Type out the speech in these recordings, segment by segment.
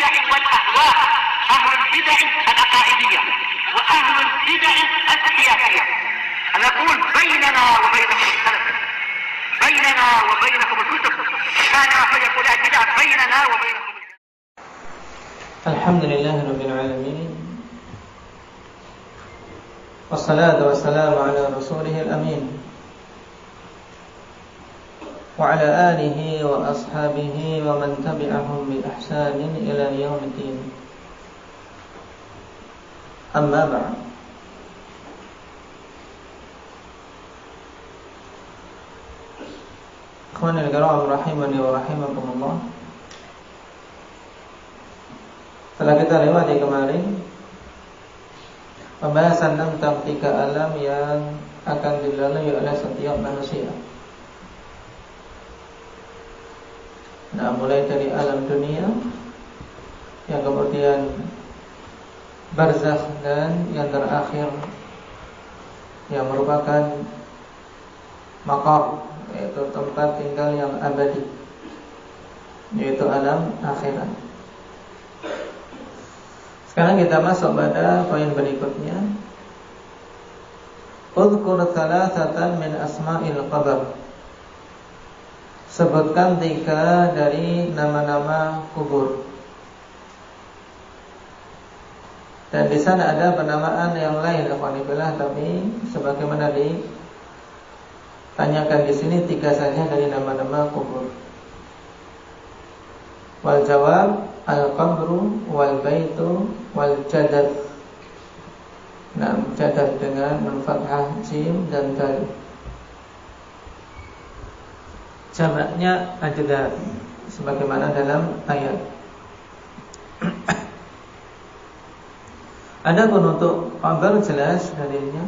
البدع والأهواء، أهل البدع العقائدية وأهل البدع السياسية. نقول بيننا وبينكم السلف، بيننا وبينكم الكتب، كان فيقول البدع بيننا وبينكم. الحمد لله رب العالمين، والصلاة والسلام على رسوله الأمين وعلى آله وأصحابه ومن تبعهم بإحسان إلى يوم الدين. أما بعد، ikhwanil kiram rahimani wa rahimakumullah. Setelah kita lewati kemarin pembahasan tentang 3 alam yang akan dilalui oleh setiap manusia. Nah, mulai dari alam dunia, yang kemudian barzakh, dan yang terakhir yang merupakan maqam, yaitu tempat tinggal yang abadi, yaitu alam akhirat. Sekarang kita masuk pada poin berikutnya. Udhkur thalathatan min asma'il qabr. Sebutkan 3 dari nama-nama kubur. Dan di sana ada penamaan yang lain, alhamdulillah, tapi sebagaimana ditanyakan di sini 3 saja dari nama-nama kubur. Wal jawab al-qabru wal baitu wal jadad. Nah, jadad dengan fathah jim dan dal. Jamaknya ajdad sebagaimana dalam ayat. Adapun untuk qabr jelas dalilnya.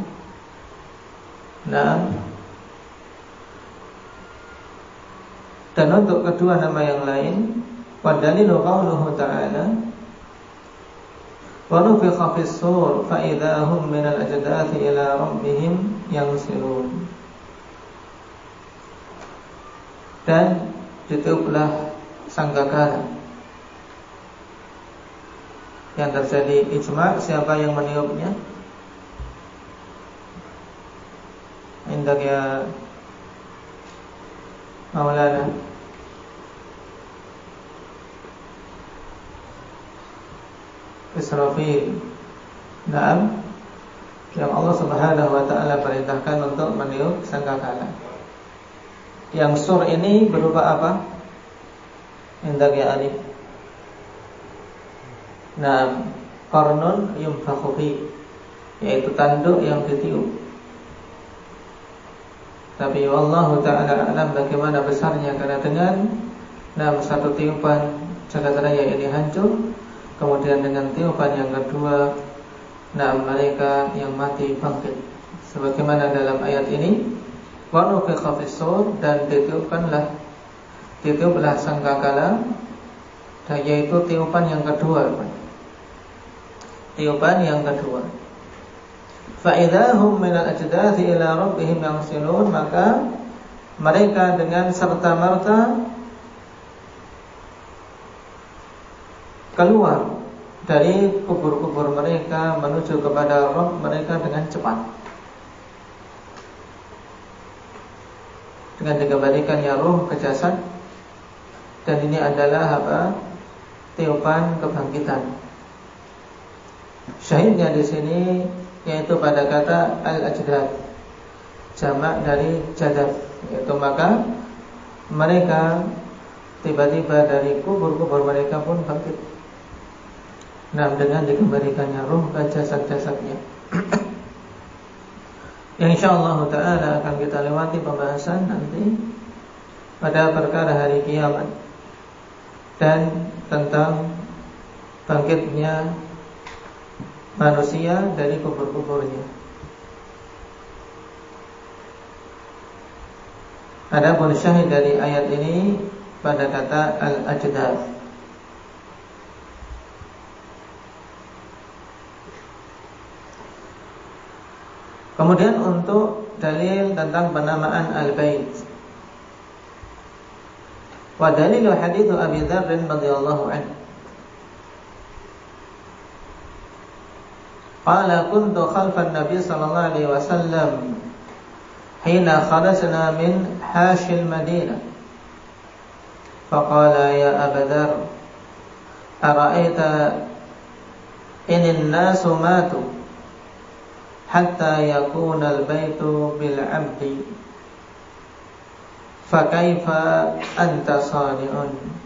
Nah, dan untuk kedua nama yang lain, wa dalilu qauluhu ta'ala wa nufikha fis sur fa idza hum minal ajdathi ila rabbihim yansilun. Dan ditiuplah sangkakala. Yang terjadi ijma', siapa yang meniupnya? Indak ya Maulana. Israfil. Naam, yang Allah Subhanahu wa ta'ala perintahkan untuk meniup sangkakala. Yang sur ini berupa apa? Indak ya alif. Nah, qarnun yumfakhu fi, yaitu tanduk yang ditiup. Tapi wallahu ta'ala alam bagaimana besarnya, karena dengan satu tiupan jagat raya ini hancur. Kemudian dengan tiupan yang kedua, mereka yang mati bangkit. Sebagaimana dalam ayat ini, wa nufikha fis sur, dan ditiuplah sangkakala, dan yaitu tiupan yang kedua. Tiupan yang kedua. Fa idza hum minal ajdathi ila rabbihim yansilun, maka mereka dengan serta-merta keluar dari kubur-kubur mereka menuju kepada Rabb mereka dengan cepat. Dengan dikembalikannya ruh ke jasad. Dan ini adalah tiupan kebangkitan. Syahidnya di sini yaitu pada kata al-ajdad, jamak dari jadad, yaitu maka mereka tiba-tiba dari kubur-kubur mereka pun bangkit. Dengan dikembalikannya ruh ke jasad-jasadnya. Yang insyaallah ta'ala akan kita lewati pembahasan nanti pada perkara hari kiamat dan tentang bangkitnya manusia dari kubur-kuburnya. Adapun syahid dari ayat ini pada kata al-ajdad. Kemudian untuk dalil tentang penamaan al-bait. Wa dalilu hadits Abi Dzar radhiyallahu anhu. Qala kuntu khalfan Nabi sallallahu alaihi wasallam hina kharajna min hashil Madinah. Faqala ya Aba Dzar, ara'aita in an-nasu matu hatta yakuna al-baitu bil 'abdi fa kaifa anta sani'un?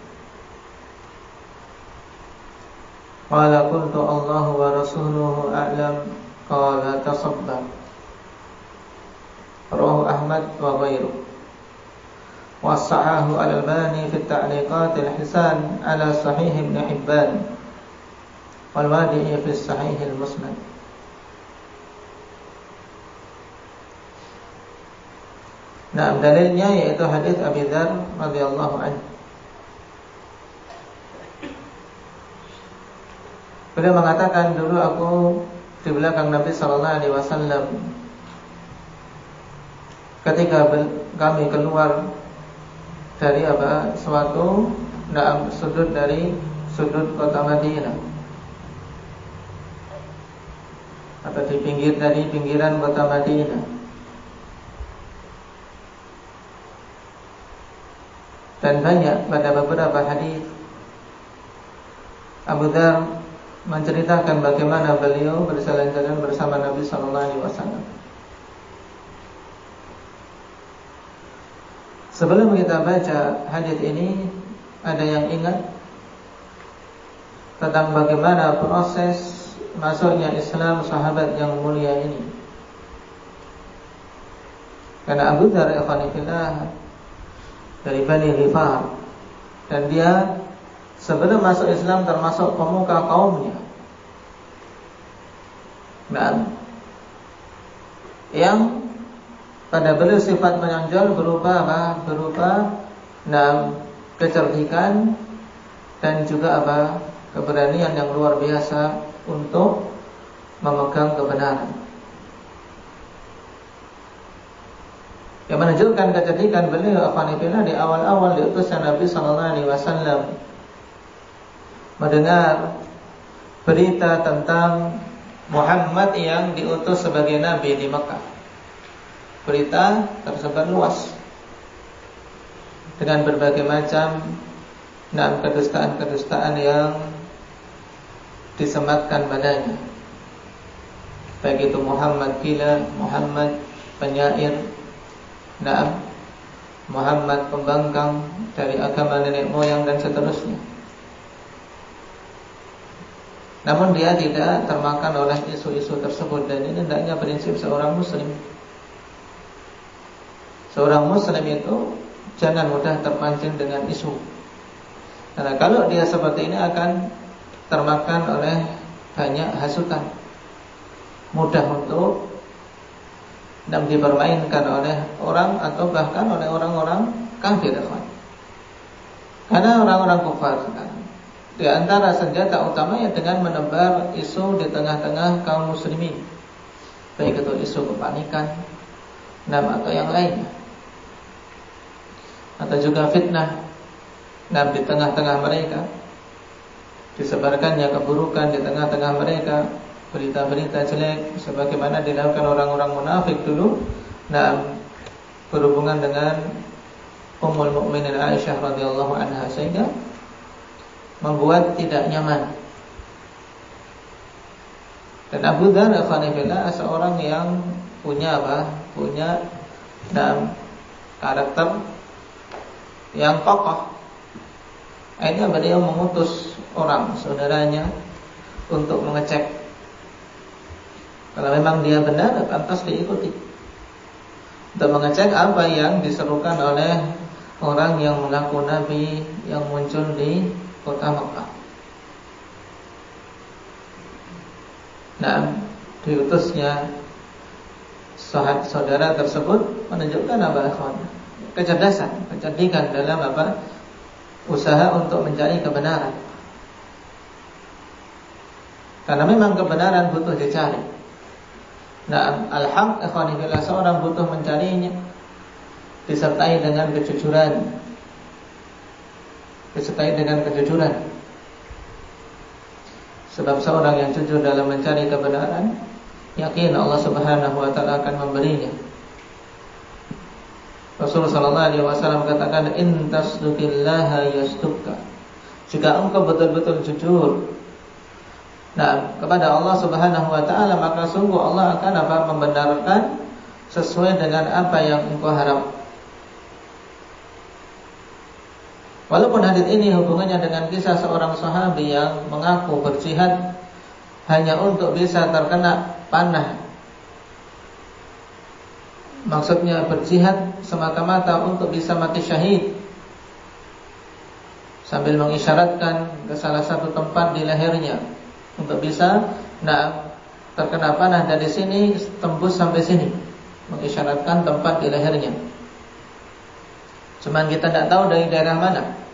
Qala qultu Allahu wa rasuluhu a'lam. Qala tasaddaq. Rawahu Ahmad wa ghairuhu. Wa sahahu al-Albani fi at-ta'liqat al-hisan ala sahih Ibn Hibban wal Wadi'i fi sahih al-Musnad. Nah, dalilnya yaitu hadis Abi Dzar radhiyallahu anhu. Beliau mengatakan, dulu aku di belakang Nabi sallallahu alaihi wasallam ketika kami keluar dari suatu sudut dari sudut kota Madinah, atau di pinggiran kota Madinah. Dan banyak pada beberapa hadis Abu Dzar menceritakan bagaimana beliau berjalan-jalan bersama Nabi sallallahu alaihi wasallam. Sebelum kita baca hadis ini, ada yang ingat tentang bagaimana proses masuknya Islam sahabat yang mulia ini? Karena Abu Dzar ikhwanifillah dari Bani Ghifar, dan dia sebelum masuk Islam termasuk pemuka kaumnya. Dan yang pada beliau sifat menonjol berupa kecerdikan dan juga keberanian yang luar biasa untuk memegang kebenaran. Yang menunjukkan kecerdikan beliau afanifillah di awal-awal diutusnya Nabi sallallahu alaihi wasallam, mendengar berita tentang Muhammad yang diutus sebagai nabi di Mekah. Berita tersebar luas dengan berbagai macam kedustaan-kedustaan yang disematkan padanya. Baik itu Muhammad gila, Muhammad penyair, Muhammad pembangkang dari agama nenek moyang dan seterusnya. Namun dia tidak termakan oleh isu-isu tersebut, dan ini hendaknya prinsip seorang muslim. Seorang muslim itu jangan mudah terpancing dengan isu. Karena kalau dia seperti ini akan termakan oleh banyak hasutan, mudah untuk dipermainkan oleh orang atau bahkan oleh orang-orang kafir. Karena orang-orang kafir sekarang di antara senjata utamanya dengan menebar isu di tengah-tengah kaum muslimin, baik itu isu kepanikan, atau yang lainnya, atau juga fitnah. Di tengah-tengah mereka disebarkannya keburukan, di tengah-tengah mereka berita-berita jelek, sebagaimana dilakukan orang-orang munafik dulu, berhubungan dengan Ummul Mukminin Aisyah radhiyallahu anha, sehingga membuat tidak nyaman. Dan Abu Dzar al-Ghanifillah seorang yang punya karakter yang kokoh. Akhirnya beliau mengutus orang saudaranya untuk mengecek kalau memang dia benar, pantas diikuti, untuk mengecek apa yang diserukan oleh orang yang mengaku nabi yang muncul di kota Mekah. Diutusnya saudara tersebut menunjukkan kecerdasan, kecerdikan dalam usaha untuk mencari kebenaran. Karena memang kebenaran butuh dicari. Al-haq ikhwanillah, seorang butuh mencarinya disertai dengan kejujuran. Sebab seorang yang jujur dalam mencari kebenaran, yakin Allah Subhanahu wa taala akan memberinya. Rasulullah sallallahu alaihi wasallam katakan, "In tasduqillaha yasduqka." Jika engkau betul-betul jujur kepada Allah Subhanahu wa taala, maka sungguh Allah akan membenarkan sesuai dengan apa yang engkau harap. Walaupun hadis ini hubungannya dengan kisah seorang sahabi yang mengaku berjihad hanya untuk bisa terkena panah. Maksudnya berjihad semata-mata untuk bisa mati syahid, sambil mengisyaratkan ke salah satu tempat di lehernya untuk bisa terkena panah dari sini tembus sampai sini, mengisyaratkan tempat di lehernya. Cuman kita tidak tahu dari daerah mana.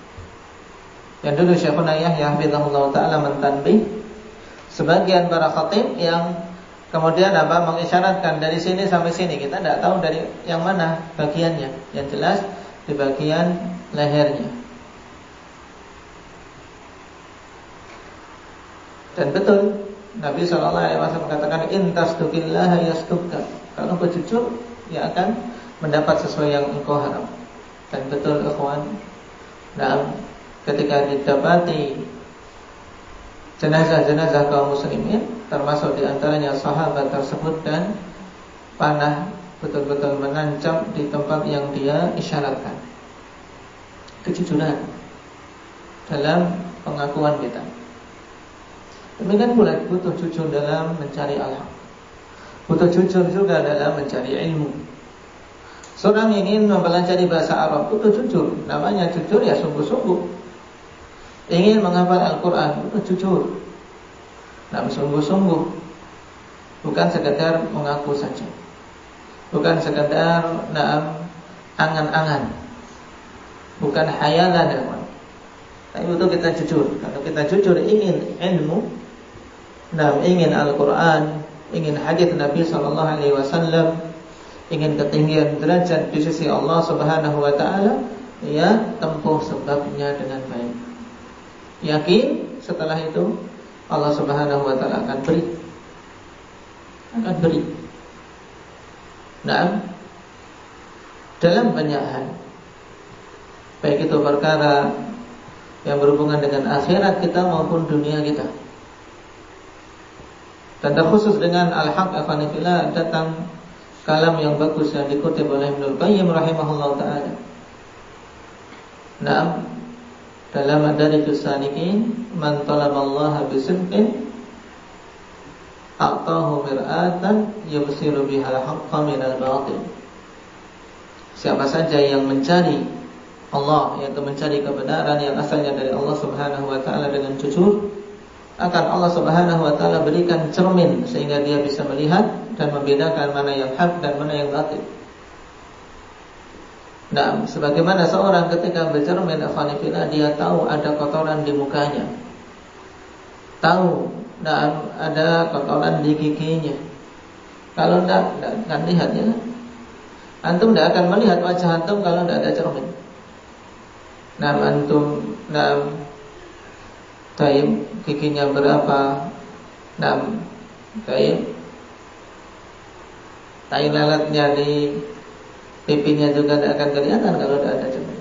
Yang dulu Syekhuna Yahya hafizahullah taala mentanbih sebagian para khatib yang kemudian mengisyaratkan dari sini sampai sini. Kita tidak tahu dari yang mana bagiannya. Yang jelas di bagian lehernya. Dan betul Nabi SAW mengatakan, "In tasduqillaha yasduqka." Kalau engkau jujur, ya akan mendapat sesuai yang engkau harap. Dan betul ikhwan, ketika didapati jenazah-jenazah kaum muslimin, termasuk diantaranya sahabat tersebut, dan panah betul-betul menancap di tempat yang dia isyaratkan. Kejujuran dalam pengakuan kita. Demikian pula butuh jujur dalam mencari al-haq. Butuh jujur juga dalam mencari ilmu. Seorang ingin mempelajari bahasa Arab, butuh jujur. Namanya jujur ya sungguh-sungguh. Ingin menghafal Al-Quran, butuh jujur. Sungguh-sungguh. Bukan sekedar mengaku saja. Bukan sekedar angan-angan. Bukan hayalan ya. Tapi butuh kita jujur. Kalau kita jujur ingin ilmu, ingin Al-Quran, ingin hadits Nabi SAW, ingin ketinggian derajat di sisi Allah Subhanahu wa taala, ya tempuh sebabnya dengan baik. Yakin setelah itu Allah Subhanahu wa taala akan beri. Dalam banyak hal, baik itu perkara yang berhubungan dengan akhirat kita maupun dunia kita. Dan terkhusus dengan al-haq afanifillah, datang kalam yang bagus yang dikutip oleh Ibnul Qayyim rahimahullah ta'ala. Dalam Madarijus Salikin, man talaballaha bisidqin a'tahu mir'atan yubsiru bihal haqqa minal batil. Siapa saja yang mencari Allah, yaitu mencari kebenaran yang asalnya dari Allah Subhanahu wa taala dengan jujur, akan Allah Subhanahu wa taala berikan cermin sehingga dia bisa melihat dan membedakan mana yang hak dan mana yang batil. Sebagaimana seorang ketika bercermin afanifillah, dia tahu ada kotoran di mukanya, tahu ada kotoran di giginya. Kalau tidak akan lihat, ya, antum tidak akan melihat wajah antum kalau tidak ada cermin. Antum taib giginya berapa? Taib tai lalatnya di pipinya juga tidak akan kelihatan kalau tidak ada cermin.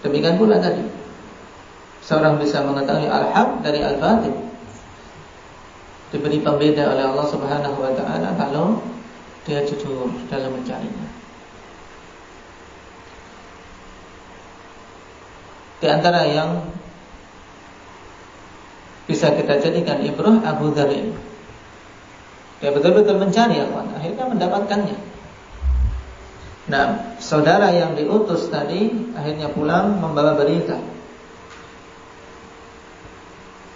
Demikian pula tadi, seorang bisa mengetahui al-haq dari al-batil, diberi pembeda oleh Allah Subhanahu wa taala kalau dia jujur dalam mencarinya. Di antara yang bisa kita jadikan ibrah Abu Dzar ini, dia betul-betul mencari Allah, akhirnya mendapatkannya. Saudara yang diutus tadi akhirnya pulang membawa berita.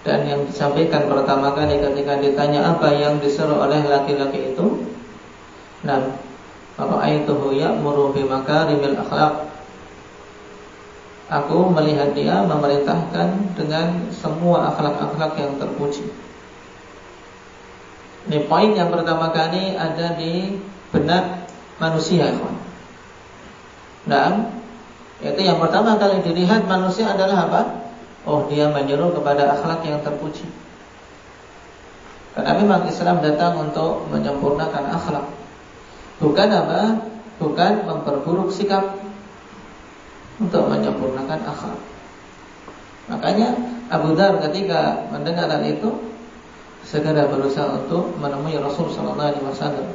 Dan yang disampaikan pertama kali ketika ditanya apa yang disuruh oleh laki-laki itu, ra'aituhu ya'muru bi makarimil akhlaq. Aku melihat dia memerintahkan dengan semua akhlak-akhlak yang terpuji. Ini poin yang pertama kali ada di benak manusia, Yaitu yang pertama kali dilihat manusia adalah apa? Oh, dia menyeru kepada akhlak yang terpuji. Karena memang Islam datang untuk menyempurnakan akhlak. Bukan apa? Bukan memperburuk sikap, untuk menyempurnakan akhlak. Makanya Abu Dzar ketika mendengar hal itu segera berusaha untuk menemui Rasul sallallahu alaihi wasallam.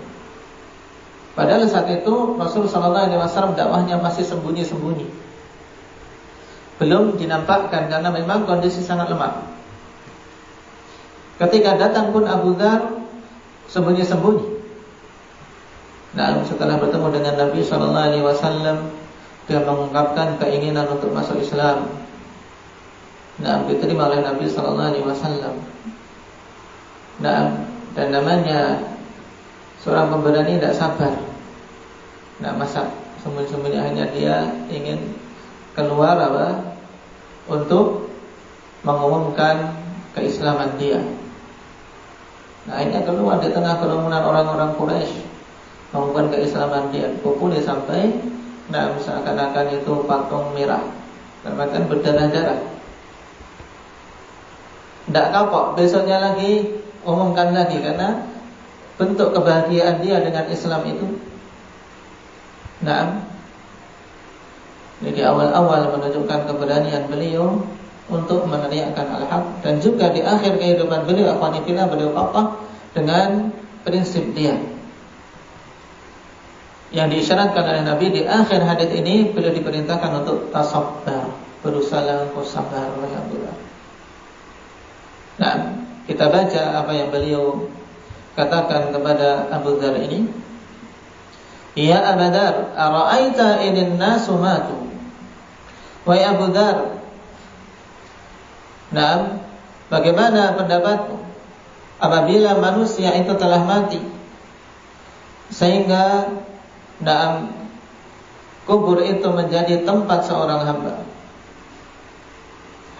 Padahal saat itu Rasul sallallahu alaihi wasallam dakwahnya masih sembunyi-sembunyi. Belum dinampakkan karena memang kondisi sangat lemah. Ketika datang pun Abu Dzar sembunyi-sembunyi. Nah, setelah bertemu dengan Nabi sallallahu alaihi wasallam, dia mengungkapkan keinginan untuk masuk Islam. Nah, diterima oleh Nabi sallallahu alaihi wasallam. Nah, dan namanya seorang pemberani tidak sabar. Nah, masa sembunyi-sembunyi, hanya dia ingin keluar apa? Untuk mengumumkan keislaman dia. Nah, akhirnya keluar di tengah kerumunan orang-orang Quraisy, mengumumkan keislaman dia. Pukuli sampai seakan-akan itu patung merah, bahkan berdarah-darah. Tidak kapok, besoknya lagi umumkan lagi, karena bentuk kebahagiaan dia dengan Islam itu. Nah, jadi awal-awal menunjukkan keberanian beliau untuk meneriakkan al-haq, dan juga di akhir kehidupan beliau, akhwanifillah, beliau kokoh dengan prinsip dia. Yang diisyaratkan oleh Nabi di akhir hadis ini, beliau diperintahkan untuk tasabar, berusaha untuk sabar. Nah, kita baca apa yang beliau katakan kepada Abu Dzar ini. Ya Abu Dzar, ara'aita idin nasu matu? Wahai Abu Dzar, nah, bagaimana pendapatmu apabila manusia itu telah mati sehingga kubur itu menjadi tempat seorang hamba?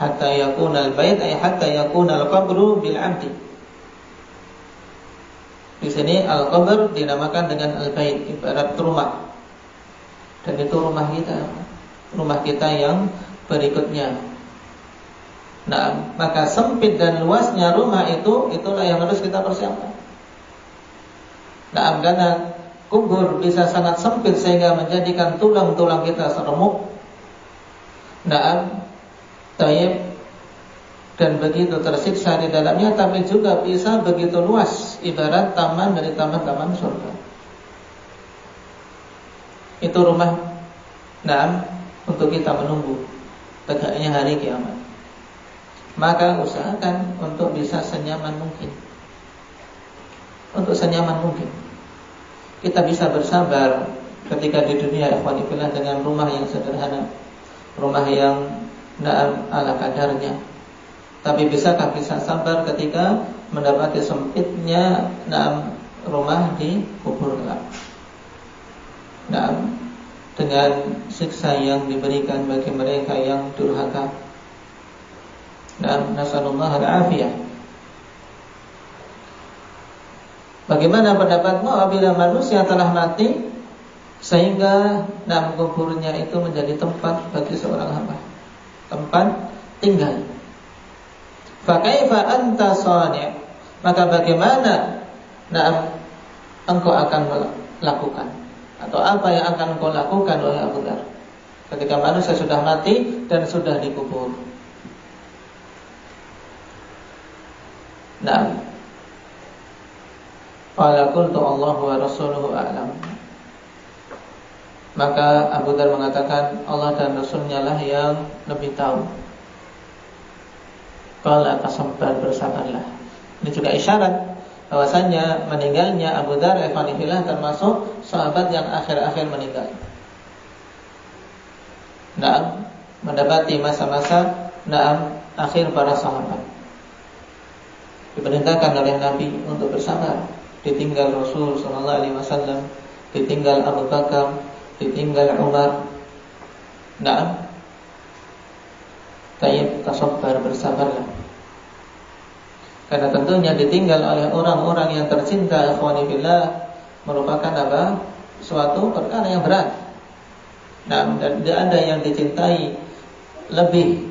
Hatta yakunal bait, ay hatta yakunal qabru bil 'abdi. Di sini al-qabr dinamakan dengan al-bait, ibarat rumah. Dan itu rumah kita yang berikutnya. Nah, maka sempit dan luasnya rumah itu, itulah yang harus kita persiapkan. Nah, karena kubur bisa sangat sempit sehingga menjadikan tulang-tulang kita seremuk. Nah, taib, dan begitu tersiksa di dalamnya, tapi juga bisa begitu luas, ibarat taman dari taman-taman surga. Itu rumah, untuk kita menunggu tegaknya hari kiamat. Maka usahakan untuk bisa senyaman mungkin. Untuk senyaman mungkin. Kita bisa bersabar ketika di dunia, ikhwanifillah, dengan rumah yang sederhana, rumah yang ala kadarnya. Tapi bisakah bisa sabar ketika mendapati sempitnya rumah di kubur kelak? Dengan siksa yang diberikan bagi mereka yang durhaka. Nasallallahu al-afiyah. Bagaimana pendapatmu apabila manusia telah mati sehingga kuburnya itu menjadi tempat bagi seorang hamba, tempat tinggal? Fakaifa anta shani'? Maka bagaimana engkau akan melakukan, atau apa yang akan engkau lakukan oleh Abu Dzar ketika manusia sudah mati dan sudah dikubur? Qala qultu Allahu wa rasuluhu a'lam. Maka Abu Dzar mengatakan, Allah dan Rasulnya lah yang lebih tahu. Qala tasabar, bersabarlah. Ini juga isyarat bahwasanya meninggalnya Abu Dzar ikhwanifillah termasuk sahabat yang akhir-akhir meninggal. Mendapati masa-masa akhir para sahabat. Diperintahkan oleh Nabi untuk bersabar. Ditinggal Rasul sallallahu alaihi wasallam, ditinggal Abu Bakar, ditinggal Umar. Tayyib, tasabar, bersabarlah. Karena tentunya ditinggal oleh orang-orang yang tercinta, ikhwani fillah, merupakan suatu perkara yang berat. Nah, dan tidak ada yang dicintai lebih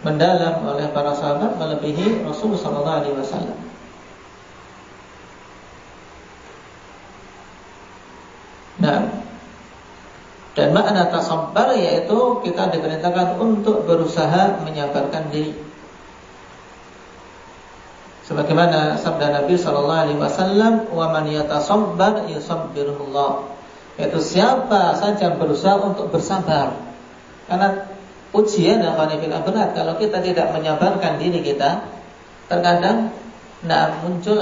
mendalam oleh para sahabat melebihi Rasulullah sallallahu alaihi wasallam. Nah, dan makna tasabar yaitu kita diperintahkan untuk berusaha menyabarkan diri. Sebagaimana sabda Nabi sallallahu alaihi wasallam, "Wa man yatasabbar yusabbirullah." Yaitu siapa saja yang berusaha untuk bersabar. Karena ujian yang berat kalau kita tidak menyabarkan diri kita, terkadang muncul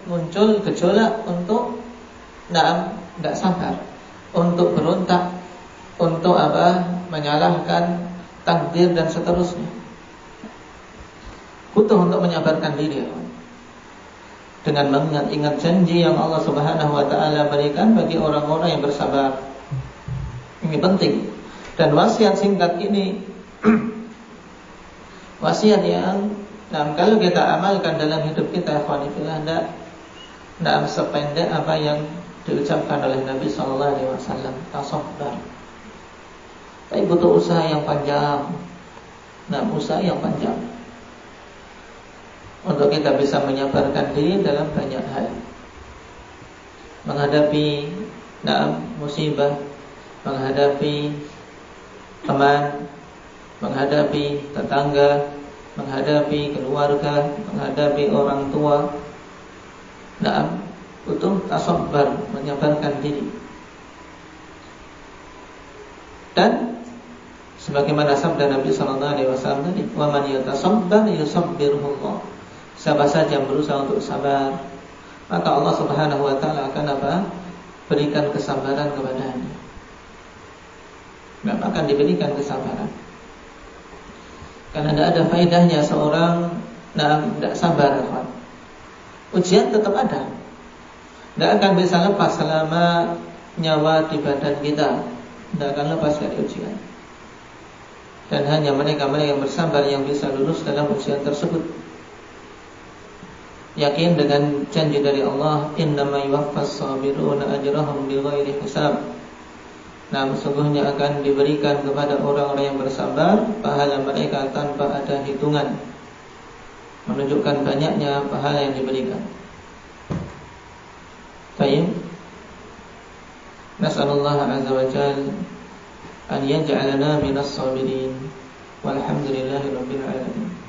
muncul gejolak untuk enggak sabar, untuk berontak, untuk menyalahkan takdir dan seterusnya. Butuh untuk menyabarkan diri dengan mengingat janji yang Allah Subhanahu wa taala berikan bagi orang-orang yang bersabar. Ini penting. Dan wasiat singkat ini wasiat yang kalau kita amalkan dalam hidup kita, ikhwan fillah, tidak sependek apa yang diucapkan oleh Nabi sallallahu alaihi wasallam, tasabar. Tapi butuh usaha yang panjang. Usaha yang panjang untuk kita bisa menyabarkan diri dalam banyak hal, menghadapi musibah, menghadapi teman, menghadapi tetangga, menghadapi keluarga, menghadapi orang tua. Butuh tasabar, menyabarkan diri. Dan sebagaimana sabda Nabi sallallahu alaihi wasallam tadi, "Wa man yatasabbar yusabbirullah." Siapa saja yang berusaha untuk sabar, maka Allah Subhanahu wa taala akan berikan kesabaran kepadanya. Akan diberikan kesabaran. Karena tidak ada faedahnya seorang tidak sabar, kawan. Ujian tetap ada. Tidak akan bisa lepas selama nyawa di badan kita. Tidak akan lepas dari ujian. Dan hanya mereka-mereka yang bersabar yang bisa lulus dalam ujian tersebut. Yakin dengan janji dari Allah, "Innama yuwaffas sabiruna ajrahum bighairi hisab." Sesungguhnya akan diberikan kepada orang-orang yang bersabar pahala mereka tanpa ada hitungan. Menunjukkan banyaknya pahala yang diberikan. Baik. Nas'alullah azza wa jalla an yaj'alana minas sabirin. Walhamdulillahirabbil alamin.